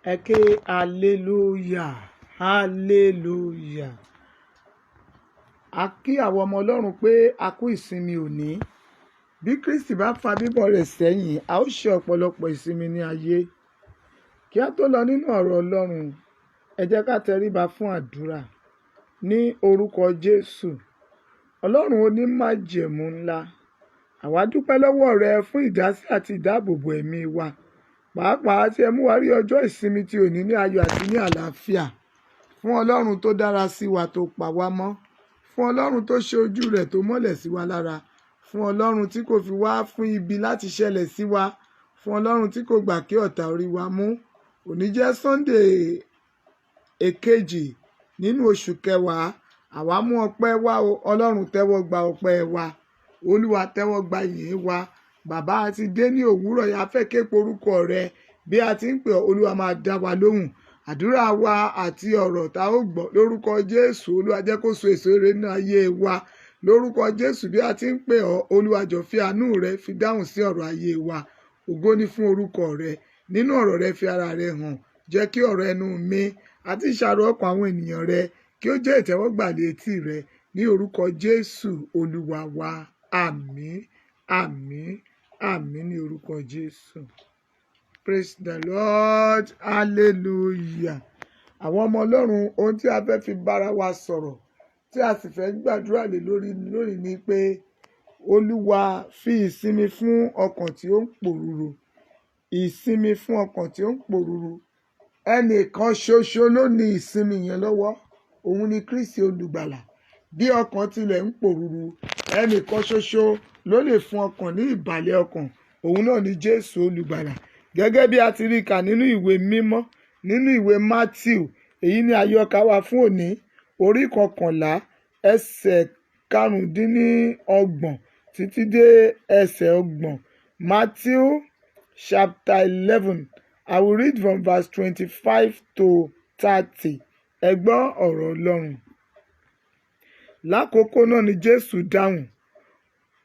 Ẹ ké hallelujah, hallelujah. A kí àwọn ọmọ Ọlọ́run pé a kú ìsinmi òní. Bí Kristi bá fa bíbọ̀ rẹ̀ sẹ́yìn, a ó ṣe ọ̀pọ̀lọpọ̀ ìsinmi ní ayé. Kí a tó lọ nínú ọ̀rọ̀ Ọlọ́run, ẹ jẹ́ ká tẹríba fún àdúrà. Ní orúkọ Jésù, Ọlọ́run onímájẹ̀mú ńlá, àwa dúpẹ́ lọ́wọ́ rẹ fún ìdásí àti ìdáàbòbò ẹ̀mí wa. Pàápàá tí ẹ mú wa rí ọjọ́ ìsinmi ti òní ní ayọ̀ àti ní àlàáfíà. Fún Ọlọ́run tó dára sí wa tó pa wá mọ́. Fún Ọlọ́run tó ṣe ojú rẹ̀ tó mọ́lẹ̀ sí wa lára. Fún Ọlọ́run tí kò fi wá fún ibi láti ṣẹlẹ̀ sí wa. Fún Ọlọ́run tí kò gbà kí ọ̀tá orí wa mú. Òní jẹ́ Sunday èkejì nínú oṣù kẹwàá. Àwa mú ọpẹ́ wá o. Ọlọ́run tẹ́wọ́ gba ọpẹ́ wa. Olúwa tẹ́wọ́ gba ìyìn wa. Bàbá a ti dé ní òwúrọ̀ yìí, a fẹ́ ké pe orúkọ rẹ. Bí a ti ń pè ọ́, Olúwa máa dá wa lóhùn. Àdúrà wa àti ọ̀rọ̀ tá ó gbọ́ lórúkọ Jésù, Olúwa jẹ́ kó so èso rere nínú ayé wa. Lórúkọ Jésù, bí a ti ń pè ọ́, Olúwa jọ̀ọ́ fi àánú rẹ fi dáhùn sí ọ̀rọ̀ ayé wa. Ògo ni fún orúkọ rẹ. Nínú ọ̀rọ̀ rẹ fi ara rẹ hàn. Jẹ́ kí ọ̀rọ̀ ẹnu mi àti ìṣàrò ọkàn àwọn ènìyàn rẹ kí ó jẹ́ ìtẹ́wọ́gbà létí rẹ. Ní orúkọ Jésù Olúwa wa. Àmín, àmín, àmín ní orúkọ Jésù. Praise the Lord. Hallelujah. Àwọn ọmọ Ọlọ́run, ohun tí a fẹ́ fi bára wa sọ̀rọ̀, tí a sì fẹ́ gbàdúrà lé lórí ni pé Olúwa fi ìsinmi fún ọkàn tí ó ń pòrúru. Ìsinmi fún ọkàn tí ó ń pòrúru. Ẹnìkan ṣoṣo ló ní ìsinmi yẹn lọ́wọ́. Òun ni Kristi olùgbàlà. Bí ọkàn tilẹ̀ ń pòrúru, ẹnìkan ṣoṣo ló lè fún ọkàn ní ìbàlẹ̀ ọkàn. Òun náà ni Jésù olùgbàlà. Gẹ́gẹ́ bí a ti rí kà nínú ìwé mímọ́, nínú ìwé Matthew, èyí ni àyọkà wa fún òní, orí 11 ẹsẹ̀ 25 títí dé ẹsẹ̀ 30. Matthew chapter 11. I will read from verse 25 to 30. Ẹ gbọ́ ọ̀rọ̀ Ọlọ́run. Lákòókò náà ni Jésù dáhùn.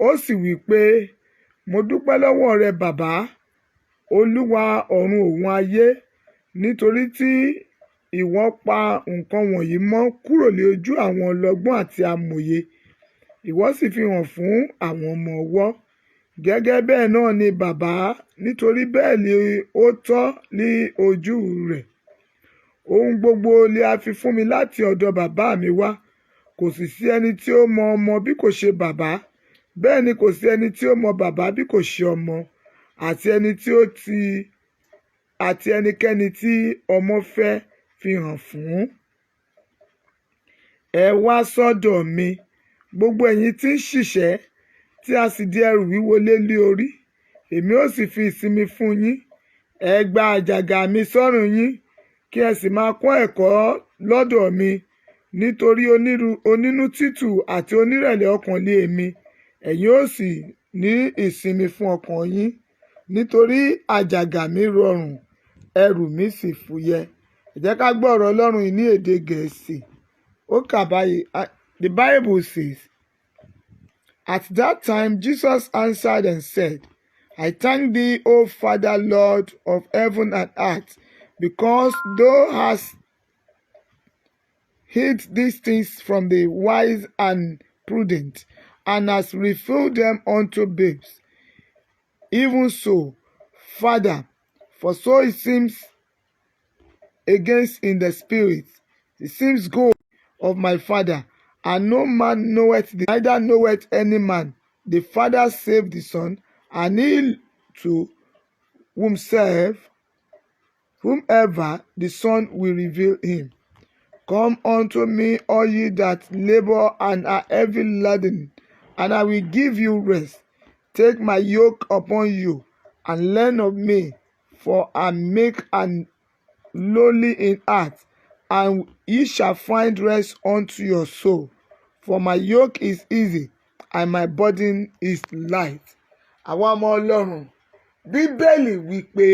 Ó sì wí pé, mo dúpẹ́ lọ́wọ́ rẹ bàbá, Olúwa ọ̀run òun ayé, nítorí tí ìwọ pa nǹkan wọ̀nyí mọ́ kúrò lé ojú àwọn ọlọ́gbọ́n àti amòye. Ìwọ sì fi hàn fún àwọn ọmọ ọwọ́. Gẹ́gẹ́ bẹ́ẹ̀ náà ni bàbá, nítorí bẹ́ẹ̀ ni ó tọ́ ní ojú rẹ̀. Ohun gbogbo ni a fi fún mi láti ọ̀dọ̀ bàbá mi wá. Kò sì sí ẹni tí ó mọ ọmọ bí kò ṣe bàbá. Bẹ́ẹ̀ ni kò sí ẹni tí ó mọ bàbá bí kò ṣe ọmọ, àti ẹnikẹ́ni tí ọmọ fẹ́ fi hàn fún. Ẹ wá sọ́dọ̀ mi, gbogbo ẹ̀yin tí ń ṣiṣẹ́, tí a sì di ẹrù wíwo lé orí. Èmi ó sì fi ìsinmi fún yín. Ẹ gba àjàgà mi sọ́rùn yín, kí ẹ sì máa kọ́ ẹ̀kọ́ lọ́dọ̀ mi, nítorí onínú tútù àti onírẹ̀lẹ̀ ọkàn ni èmi. Ẹ̀yin ó sì ní ìsinmi fún ọkàn yín, nítorí àjàgà mi rọrùn, ẹrù mi sì fúyẹ́. Ẹ jẹ́ ká gbọ́ ọ̀rọ̀ Ọlọ́run yìí ní èdè Gẹ̀ẹ́sì. Ó kà báyìí. The Bible says, "At that time Jesus answered and said, I thank thee, O Father, Lord of heaven and earth, because thou hast hid these things from the wise and prudent, and hast revealed them unto babes. Even so, Father, for so it seems against in the spirit, it seems good of my Father, and no man knoweth neither knoweth any man the Father save the Son, and he to whomever the Son will reveal him. Come unto me, all ye that labor and are heavy laden, and I will give you rest. Take my yoke upon you, and learn of me, for I am meek and lowly in heart, and ye shall find rest unto your soul. For my yoke is easy, and my burden is light." Àwọn ọmọ Ọlọ́run, Bíbélì wí pé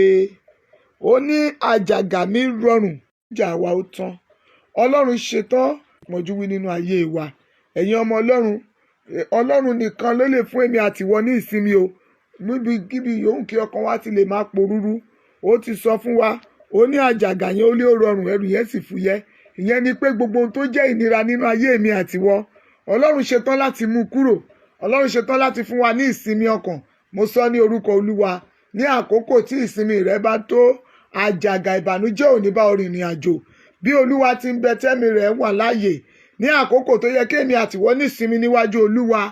ó ní àjàgà mi rọrùn, ìjà wa ó tán. Ọlọ́run ṣetán ìpọ́njú wí nínú ayé wa. Ẹ̀yin ọmọ Ọlọ́run, Ọlọ́run nìkan ló lè fún èmi àti ìwọ ní ìsinmi o. Níbikíbi yòówù kí ọkàn wa ti lè máa pòrúru. Ó ti sọ fún wa, ó ní àjàgà yẹn ó lé ó rọrùn, ẹrù yẹn sì fúyẹ́. Ìyẹn ni pé gbogbo ohun tó jẹ́ ìnira nínú ayé mi àtiwọ́, Ọlọ́run ṣetán láti mú kúrò. Ọlọ́run ṣetán láti fún wa ní ìsinmi ọkàn. Mo sọ ní orúkọ Olúwa, ní àkókò tí ìsinmi rẹ bá tó, àjàgà ìbànújẹ́ ò ní bá ọ rìnrìn àjò. Bí Olúwa ti ń bẹ tẹ́mi rẹ̀ wà láàyè, ní àkókò tó yẹ kémi àtiwọ́ ní ìsinmi níwájú Olúwa,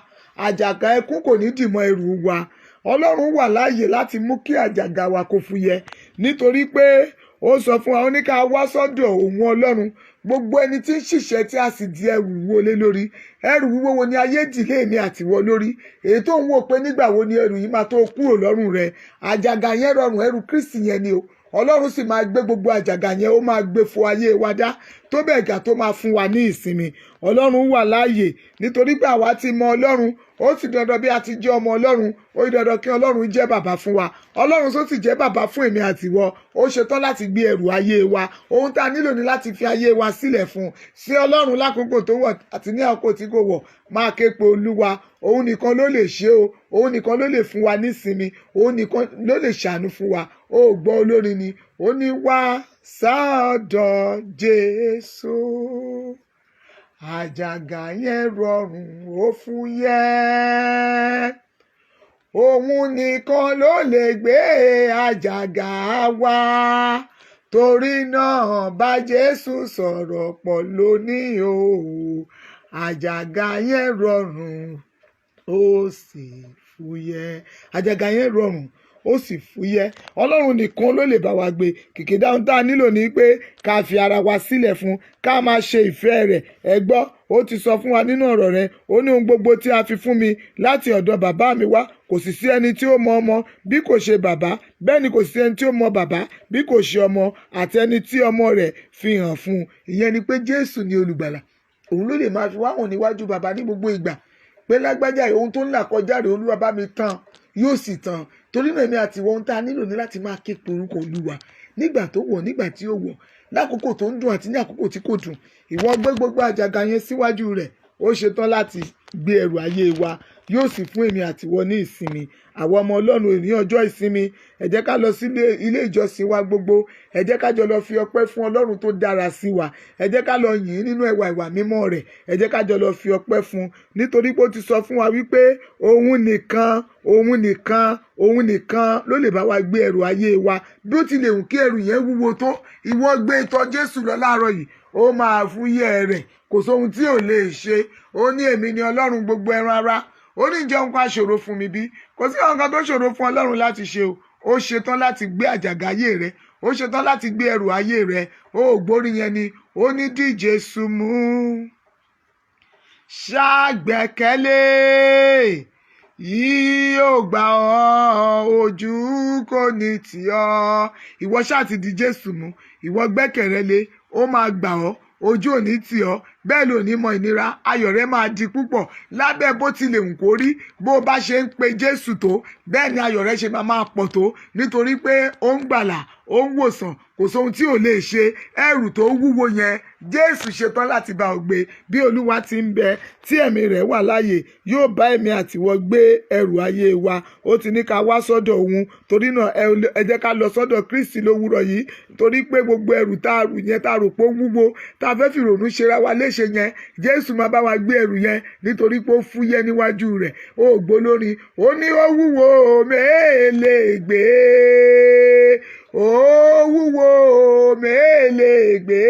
àjàgà ẹkún kò ní dìmọ́ ẹrù wa. Ọlọ́run wà láàyè láti mú kí àjàgà wa kó fúyẹ́, nítorí pé ó sọ fún wa, ó ní ká wá sọ́dọ̀ òun Ọlọ́run, gbogbo ẹni tí ń ṣiṣẹ́ tí a sì di ẹrù wúwo lé lórí. Ẹrù wúwo wo ni ayé dìlé mi àtiwọ́ lórí? Èyí tó ń wò pé nígbà wo ni ẹrù yìí máa tó kúrò lọ́rùn rẹ. Àjàgà yẹn rọrùn, ẹrù Kristi yẹn ni o. Ọlọ́run sì máa gbé gbogbo àjàgà yẹn, ó máa gbé fo ayé wa dá, tó bẹ́ẹ̀ gà tó máa fún wa ní ìsinmi. Ọlọ́run wà láàyè, nítorí pé àwa ti mọ Ọlọ́run. Ó sì dandan bí a ti jẹ́ ọmọ Ọlọ́run, ó yí dandan kí Ọlọ́run jẹ́ bàbá fún wa. Ọlọ́run tó sì jẹ́ bàbá fún èmi àtiwọ́, ó ṣetán láti gbé ẹrù ayé wa. Ohun tá a nílò ni láti fi ayé wa sílẹ̀ fún. Sí Ọlọ́run lákòókò tó wọ̀ àti ní àkókò tí kò wọ̀. Máa ké pe Olúwa, òun nìkan ló lè ṣe o. Òun nìkan ló lè fún wa nísinmi. Òun nìkan ló lè ṣàánú fún wa. Ó gbọ́ olórin ni, ó ní wá sọ́dọ̀ Jésù. Àjàgà yẹn rọrùn, ó fúyẹ́. Òun nìkan ló lè gbé àjàgà wa. Torí náà bá Jésù sọ̀rọ̀ pọ̀ lónìí o. Àjàgà yẹn rọrùn, ó sì fúyẹ́. Àjàgà yẹn rọrùn, ó sì fúyẹ́. Ọlọ́run nìkan ló lè bá wa gbé. Kìkì dáhùn tá a nílò ní pé ká fi ara wa sílẹ̀ fún, ká máa ṣe ìfẹ́ rẹ̀. Ẹ gbọ́, ó ti sọ fún wa nínú ọ̀rọ̀ rẹ̀, ó ní ohun gbogbo tí a fi fún mi láti ọ̀dọ̀ bàbá mi wá, kò sì sí ẹni tí ó mọ ọmọ bí kò ṣe bàbá, bẹ́ẹ̀ ni kò sí ẹni tí ó mọ bàbá bí kò ṣe ọmọ, àti ẹni tí ọmọ rẹ̀ fi hàn fún un. Ìyẹn ni pé Jésù ni olùgbàlà. Òun ló lè máa fi wá hàn níwájú bàbá ní gbogbo ìgbà pé lágbájá ohun tó ń là kọjá rẹ̀, Olúwa bá mi tán, yóò sì tán. Torí náà èmi àtiwọ́ ohun tá a nílò ní láti máa ké pe orúkọ Olúwa nígbà tó wọ̀, nígbà tí ó wọ̀, lákòókò tó ń dùn àti ní àkókò tí kò dùn. Ìwọ gbé gbogbo àjàgà yẹn síwájú rẹ̀. Ó ṣetán láti gbé ẹrù ayé wa, yóò sì fún èmi àtiwọ́ ní ìsinmi. Àwọn ọmọ Ọlọ́run ní ọjọ́ ìsinmi, ẹ jẹ́ ká lọ sí ilé ìjọsìn wa gbogbo. Ẹ jẹ́ ká jọ lọ fi ọpẹ́ fún Ọlọ́run tó dára sí wa. Ẹ jẹ́ ká lọ yìn nínú ẹwà ìwà mímọ́ rẹ̀. Ẹ jẹ́ ká jọ lọ fi ọpẹ́ fún, nítorí pé ó ti sọ fún wa wípé òun nìkan ló lè bá wa gbé ẹrù ayé wa. Bí ó ti lè wù kí ẹrù yẹn wúwo tó, ìwọ gbé tọ̀ Jésù lọ láàárọ̀ yìí, ó máa fúyẹ́ rẹ̀. Kò sóhun tí ò lè ṣe. Ó ní èmi ni Ọlọ́run gbogbo ẹran ara. Ó ní ǹjẹ́ ohun kan ṣòro fún mi bí? Kò sí nǹkan tó ṣòro fún Ọlọ́run láti ṣe o. Ó ṣetán láti gbé àjàgà ayé rẹ. Ó ṣetán láti gbé ẹrù ayé rẹ. Ó gbórí yẹn ni, ó ní dí Jésù mú. Ṣàgbẹ́kẹ̀lé, yóò gbà ọ́, ojú kò ní tì ọ́. Ìwọ ṣáà ti di Jésù mú. Ìwọ gbẹ́kẹ̀rẹ́, ó máa gbà ọ́, ojú ò ní tì ọ́. Bẹ́ẹ̀ ló ní mọ ìnira, ayọ̀ rẹ máa di púpọ̀. Lábẹ́ bó ti lè wù kó rí, bó bá ṣe ń pe Jésù tó, bẹ́ẹ̀ ni ayọ̀ rẹ ṣe máa pọ̀ tó, nítorí pé ó ń gbàlà, ó ń wòsàn, kò sóhun tí ò lè ṣe. Ẹrù tó wúwo yẹn, Jésù ṣetán láti bá ọ gbé. Bí Olúwa ti ń bẹ, tí ẹ̀mí rẹ̀ wà láàyè, yóò bá èmi àtiwọ́ gbé ẹrù ayé wa. Ó ti ní ká wá sọ́dọ̀ òun. Torí náà ẹ jẹ́ ká lọ sọ́dọ̀ Kristi lówùúrọ̀ yìí, torí pé gbogbo ẹrù tá a rù yẹn, tá a rò pé ó wúwo, tá a fẹ́ fi ìrònú ṣera wa léṣe yẹn, Jésù máa bá wa gbé ẹrù yẹn, nítorí pé ó fúyẹ́ níwájú rẹ̀. Ó gbólórin, ó ní ó wúwo mélè gbé, ó wúwo mélè gbé,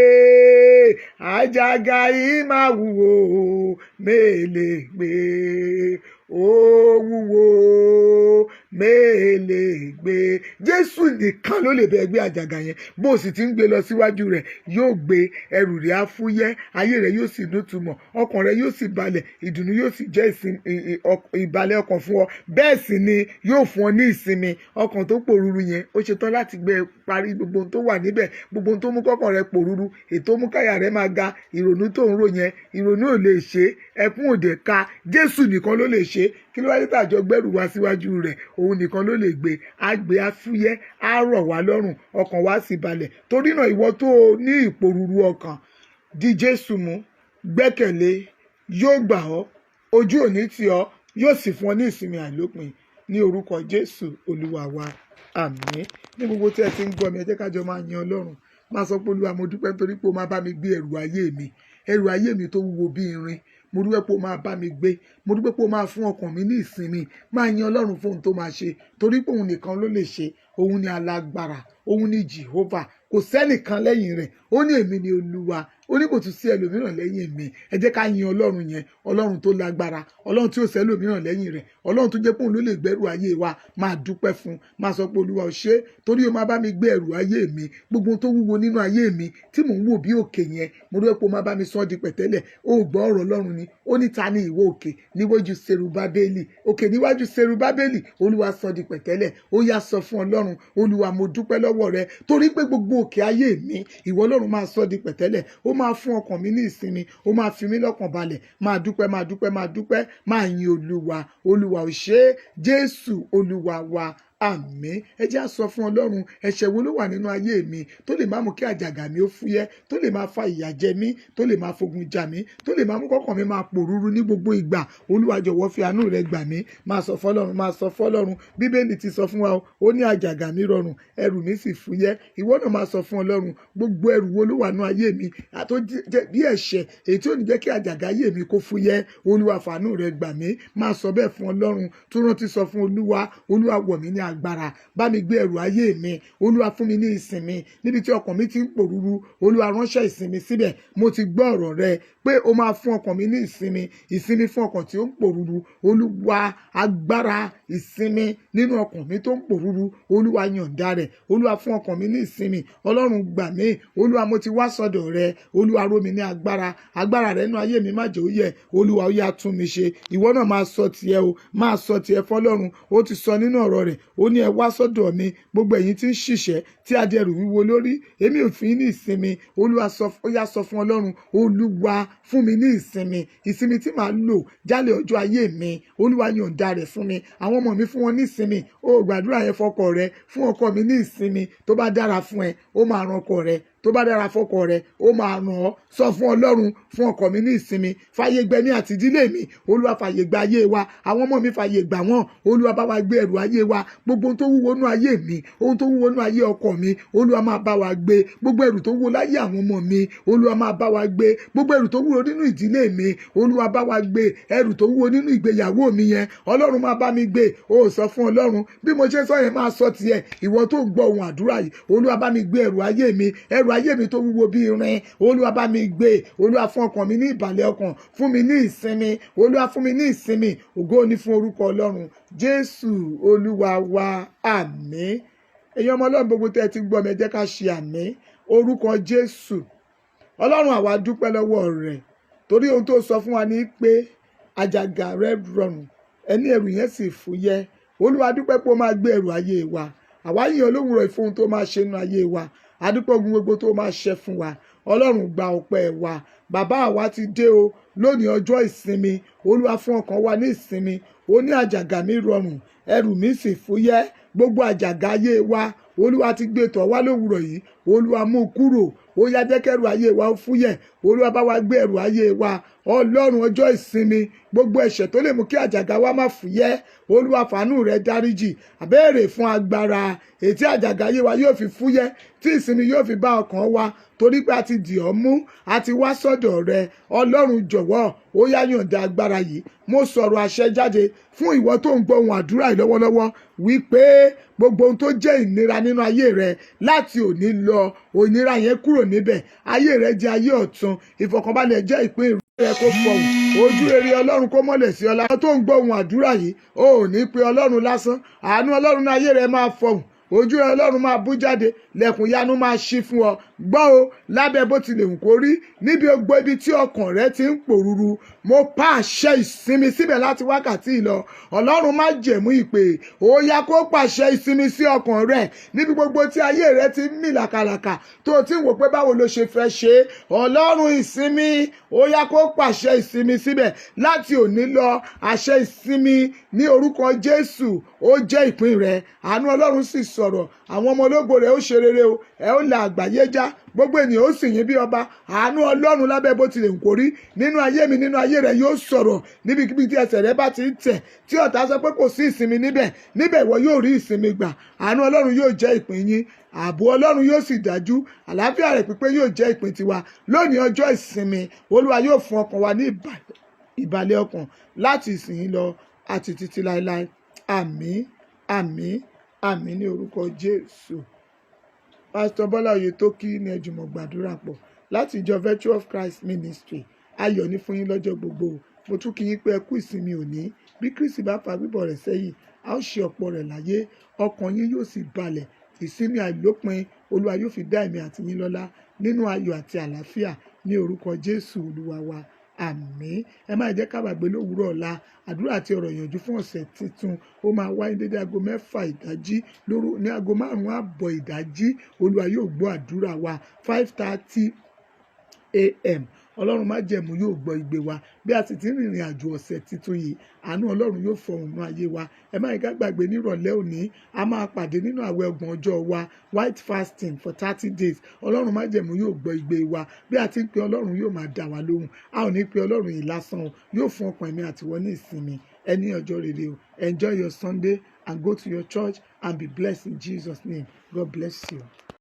àjàgà yìí máa wúwo mélè gbé, ó wúwo mélè gbé. Jésù nìkan ló lè bẹ gbé àjàgà yẹn. Bó sì ti ń gbé lọ síwájú rẹ̀, yóò gbé ẹrù rẹ̀ á fúyẹ́, ayé rẹ̀ yóò sì nítumọ̀, ọkàn rẹ̀ yóò sì balẹ̀, ìdùnnú yóò sì jẹ́ ìbàlẹ̀ ọkàn fún ọ. Bẹ́ẹ̀ sì ni yóò fún ọ ní ìsinmi. Ọkàn tó pòrúru yẹn, ó ṣetán láti gbé parí gbogbo ohun tó wà níbẹ̀, gbogbo ohun tó mú kọ́kàn rẹ̀ pòrúru, ètò mú káyà rẹ̀ máa ga, ìrònú tó ń rò yẹn, ìrònú ò lè ṣe, ẹkún òde ká. Jésù nìkan ló lè ṣe. Kí ló wá dé tàjọ gbẹ́rù wá síwájú rẹ̀? Òun nìkan ló lè gbé. Á gbé, á fúyẹ́, á rọ̀ wá lọ́rùn, ọkàn wa sì balẹ̀. Torí náà ìwọ tó ní ìpòrúru ọkàn, di Jésù mú, gbẹ́kẹ̀lé, yóò gbà ọ́, ojú ò ní tì ọ́, yóò sì fún ọ ní ìsinmi àìlópin. ní orúkọ Jésù Olúwa wa. Àmín. Ní gbogbo tí ẹ ti ń gbọ́ mi, ẹ jẹ́ ká jọ máa yin Ọlọ́run. Máa sọ pé Olúwa mo dúpẹ́ nítorí pé o máa bá mi gbé ẹrù ayé mi tó wúwo bí irin. Mo dúpẹ́ pé o máa bá mi gbé. Mo dúpẹ́ pé o máa fún ọkàn mi ní ìsinmi. Máa yin Ọlọ́run fún ohun tó máa ṣe torí pé òun nìkan ló lè ṣe. Òun ni alágbára. Òun ni Jehovah. Kò sẹ́nìkan lẹ́yìn rẹ̀. Ó ní èmi ni Olúwa. Ó ní kò tún sí ẹlòmíràn lẹ́yìn mi. Ẹ jẹ́ ká yin Ọlọ́run yẹn. Ọlọ́run tó lágbára. Ọlọ́run tí ó sẹ́ ẹlòmíràn lẹ́yìn rẹ̀. Ọlọ́run tó jẹ́ pé òun ló lè gbẹ́rù ayé wa. Máa dúpẹ́ fún. Máa sọ pé Olúwa o ṣé torí o máa bá mi gbé ẹrù ayé mi. Gbogbo tó wúwo nínú ayé mi tí mò ń wò bí òkè yẹn. Mo dúpẹ́ pé o máa bá mi sọ di pẹ̀tẹ́lẹ̀. Ó gbọ́ ọ̀rọ̀ Ọlọ́run ni. Ó ní ta ni ìwọ òkè níwájú Serubábélì. Òkè níwájú Serubábélì. Olúwa sọ di pẹ̀tẹ́lẹ̀. Ó yá sọ fún Ọlọ́run. Olúwa mo dúpẹ́ lọ́wọ́ rẹ torí pé gbogbo òkè ayé mi ìwọ Ọlọ́run máa sọ di pẹ̀tẹ́lẹ̀. Ó máa fún ọkàn mi ní ìsinmi. Ó máa fi mí lọ́kàn balẹ̀. Máa dúpẹ́, máa dúpẹ́, máa dúpẹ́. Máa yin Olúwa. Olúwa ò ṣé. Jésù Olúwa wa. Àmín. Ẹ jẹ́ á sọ fún Ọlọ́run ẹ̀ṣẹ̀ wo ló wà nínú ayé mi tó lè máa mú kí àjàgà mi ó fúyẹ́, tó lè máa fa ìyà jẹ mí, tó lè máa fogun jà mí, tó lè máa mú kọ́kàn mi máa pòrúru ní gbogbo ìgbà. Olúwa jọ̀wọ́ fi àánú rẹ gbà mí. Máa sọ fọ́lọ́run, máa sọ fọ́lọ́run. Bíbélì ti sọ fún wa o. Ó ní àjàgà mi rọrùn, ẹrù mi sì fúyẹ́. Ìwọ náà máa sọ fún Ọlọ́run gbogbo ẹrù wo ló wà nínú ayé mi àtó jẹ́ bí ẹ̀ṣẹ̀ èyí tí ò ní jẹ́ kí àjàgà ayé mi kó fúyẹ́. Olúwa fàánú rẹ gbà mí. Máa sọ bẹ́ẹ̀ fún Ọlọ́run. Tún rántí sọ fún Olúwa. Olúwa wọ̀ mí ní agbára. Bá mi gbé ẹrù ayé mi. Olúwa fún mi ní ìsinmi níbi tí ọkàn mi ti ń pòrúru. Olúwa ránṣẹ́ ìsinmi síbẹ̀. Mo ti gbọ́ ọ̀rọ̀ rẹ pé o máa fún ọkàn mi ní ìsinmi fún ọkàn tí ó ń pòrúru. Olúwa agbára ìsinmi nínú ọkàn mi tó ń pòrúru. Olúwa yọ̀ǹda rẹ̀. Olúwa fún ọkàn mi ní ìsinmi. Ọlọ́run gbà mí. Olúwa mo ti wá sọ́dọ̀ rẹ. Olúwa ró mi ní agbára. Agbára rẹ nínú ayé mi má jẹ́ ó yẹ̀. Olúwa ó yá tún mi ṣe. Ìwọ náà máa sọ tiẹ̀ o. Máa sọ tiẹ̀ fọ́lọ́run. Ó ti sọ nínú ọ̀rọ̀ rẹ̀. Ó ní ẹ wá sọ́dọ̀ mi gbogbo ẹ̀yin tí ń ṣiṣẹ́ tí a di ẹrù wíwo lórí. Èmi ò fi ní ìsinmi. Olúwa ó yá sọ fún Ọlọ́run. Olúwa fún mi ní ìsinmi tí màá lò jálẹ̀ ọjọ́ ayé mi. Olúwa yọ̀ǹda rẹ̀ fún mi. Àwọn ọmọ mi fún wọn ní ìsinmi. Ó gbàdúrà yẹn fọ́kọ rẹ. Fún ọkọ mi ní ìsinmi. Tó bá dára fún ẹ, ó máa ran ọkọ rẹ. Tó bá dára fọ́kọ rẹ, ó máa ràn ọ́. Sọ fún Ọlọ́run fún ọkọ mi ní ìsinmi. Fàyè gbà mí àti ìdílé mi. Olúwa fàyè gbà ayé wa. Àwọn ọmọ mi fàyè gbà wọ́n. Olúwa bá wa gbé ẹrù ayé wa. Gbogbo ohun tó wúwo nínú ayé mi, ohun tó wúwo nínú ayé ọkọ mi, Olúwa máa bá wa gbé. Gbogbo ẹrù tó wúwo láyé àwọn ọmọ mi, Olúwa máa bá wa gbé. Gbogbo ẹrù tó wúwo nínú ìdílé mi, Olúwa bá wa gbé. Ẹrù tó wúwo nínú ìgbéyàwó mi yẹn, Ọlọ́run máa bá mi gbé. Ó sọ fún Ọlọ́run bí mo ṣe sọ yẹn máa sọ tiẹ̀. Ìwọ tó gbọ́ ohùn àdúrà yìí, Olúwa bá mi gbé ẹrù ayé mi tó wúwo bí irin. Olúwa bá mi gbé. Olúwa fún ọkàn mi ní ìbàlẹ̀ ọkàn. Fún mi ní ìsinmi. Olúwa fún mi ní ìsinmi. Ògo ni fún orúkọ Ọlọ́run. Jésù Olúwa wa. Àmín. Ẹ̀yin ọmọ Ọlọ́run gbogbo tẹ́ ẹ ti gbọ́ mi, ẹ jẹ́ ká ṣe àmín. Orúkọ Jésù. Ọlọ́run àwa dúpẹ́ lọ́wọ́ rẹ̀ torí ohun tó sọ fún wa ní pé àjàgà rẹ rọrùn, ẹni ẹrù yẹn sì fúyẹ́. Olúwa dúpẹ́ pé ó máa gbé ẹrù ayé wa. Àwa yìn olówùrọ̀ ìfún ohun tó máa ṣe nínú ayé wa. Adúpẹ́ ogun gbogbo tó máa ṣe fún wa. Ọlọ́run gba ọpẹ́ wa. Bàbá àwa ti dé o lónìí ọjọ́ ìsinmi. Olúwa fún ọkàn wa ní ìsinmi. Ó ní àjàgà mi rọrùn, ẹrù mi sì fúyẹ́. Gbogbo àjàgà ayé wa Olúwa ti gbé tọ̀ wá lówùrọ̀ yìí. Olúwa mú kúrò. Ó yá jẹ́ kẹ́rù ayé wa ó fúyẹ́. Olúwa bá wa gbé ẹrù ayé wa. Ọlọ́run ọjọ́ ìsinmi gbogbo ẹ̀ṣẹ̀ tó lè mú kí àjàgà wa má fúyẹ́. Olúwa fàánú rẹ dáríjì. Àbẹ́ẹ̀rẹ̀ fún agbára ètí àjàgà ayé wa yóò fi fúyẹ́, tí ìsinmi yóò fi bá ọkàn wa torí pé a ti dì ọ́ mú, a ti wá sọ́dọ̀ rẹ. Ọlọ́run jọ̀wọ́ ó yá yọ̀ǹda agbára yìí. Mo sọ̀rọ̀ àṣẹ jáde fún ìwọ tó ń gbọ́ ohùn àdúrà yìí lọ́wọ́lọ́wọ́ wípé gbogbo ohun tó jẹ́ ìnira nínú ayé rẹ láti òní lọ, òmìnira yẹn kúrò níbẹ̀. Ayé rẹ jẹ́ ayé ọ̀tun. Ìfọ̀kànbalẹ̀ jẹ́ ìpín rẹ kó fọhùn. Ojú rere Ọlọ́run kó mọ́lẹ̀ sí ọlá. Àwọn tó ń gbọ́ ohùn àdúrà yìí, ó ní pé Ọlọ́run lásán. Àánú Ọlọ́run ní ayé rẹ máa fọhùn. Ojú rẹ Ọlọ́run máa bú jáde. Lẹ̀kùn yanu máa ṣí fún ọ. Gbọ́ o, lábẹ́ bó tilẹ̀ wù kó rí, níbi gbogbo ibi tí ọkàn rẹ ti ń pòrúru, mo pa àṣẹ ìsinmi síbẹ̀ láti wákàtí lọ. Ọlọ́run má jẹ̀mú ìpè. Ó yá kó pàṣẹ ìsinmi sí ọkàn rẹ. Níbi gbogbo tí ayé rẹ ti ń mì làkàlàkà, tó o ti ń wò pé báwo ló ṣe fẹ́ ṣe. Ọlọ́run ìsinmi, ó yá kó pàṣẹ ìsinmi síbẹ̀ láti òní lọ. Àṣẹ ìsinmi ní orúkọ Jésù ó jẹ́ ìpín rẹ. Àánú Ọlọ́run sì sọ̀rọ̀, àwọn ọmọ ológo rẹ̀ ó ṣe rere o, ẹ ó la àgbáyé já, gbogbo ènìyàn ó sì yìn bí ọba. Àánú Ọlọ́run lábẹ́ bó tilẹ̀ ń kórí nínú ayé mi, nínú ayé rẹ̀ yóò sọ̀rọ̀ níbikíbi tí ẹsẹ̀ rẹ bá ti ń tẹ̀, tí ọ̀tá sọ pé kò sí ìsinmi níbẹ̀ ìwọ yóò rí ìsinmi gbà. Àánú Ọlọ́run yóò jẹ́ ìpín yín, ààbò Ọlọ́run yóò sì dájú, àlàáfíà rẹ̀ pípé yóò jẹ́ ìpín tiwa. Lónìí ọjọ́ ìsinmi, Olúwa yóò fún ọkàn wa ní ìbàlẹ̀ ọkàn láti ìsìn lọ àti títí láéláé. Àmín, àmín, àmín ní orúkọ Jésù. Pásítọ̀ Bọ́lá Oyètókí ní ẹ jùmọ̀ gbàdúrà pọ̀ láti ìjọ Virtue of Christ Ministry. Ayọ̀ ní fún yín lọ́jọ́ gbogbo. Mo tún kí yín pé ẹ kú ìsinmi òní. Bí Kristi bá fa bíbọ̀ rẹ̀ sẹ́yìn, a ó ṣe ọ̀pọ̀ rẹ̀ láyé, ọkàn yín yóò sì balẹ̀. Ìsinmi àìlópin Olúwa yóò fi dá ẹ̀mí àti yín lọ́lá nínú ayọ̀ àti àlàáfíà ní orúkọ Jésù Olúwa wa. Àmín. Ẹ má jẹ́ ká gbàgbé lówùúrọ̀ ọ̀la àdúrà àti ọ̀rọ̀ ìyànjú fún ọ̀sẹ̀ tuntun. Ó máa wáyé dédé aago 6 ìdájí ní aago 5 àbọ̀ ìdájí. Olúwa yóò gbọ́ àdúrà wa 5:30 a.m. Ọlọ́run májẹ̀mú yóò gbọ́ igbe wa bí a sì ti ń rìnrìn àjò ọ̀sẹ̀ tuntun yìí. Àánú Ọlọ́run yóò fọhùn nínú ayé wa. Ẹ má ká gbàgbé nírọ̀lẹ́ òní a máa pàdé nínú àwẹ̀ 30 ọjọ́ wa, white fasting for 30 days. Ọlọ́run májẹ̀mú yóò gbọ́ igbe wa bí a ti ń pe Ọlọ́run yóò máa dá wa lóhùn. A ò ní pe Ọlọ́run yìí lásán o, yóò fún ọkàn ẹ̀mí àtiwọ́ ní ìsinmi. Ẹ ní ọjọ́ rere o. Enjoy your Sunday and go to your church and be blessed in Jesus' name. God bless you.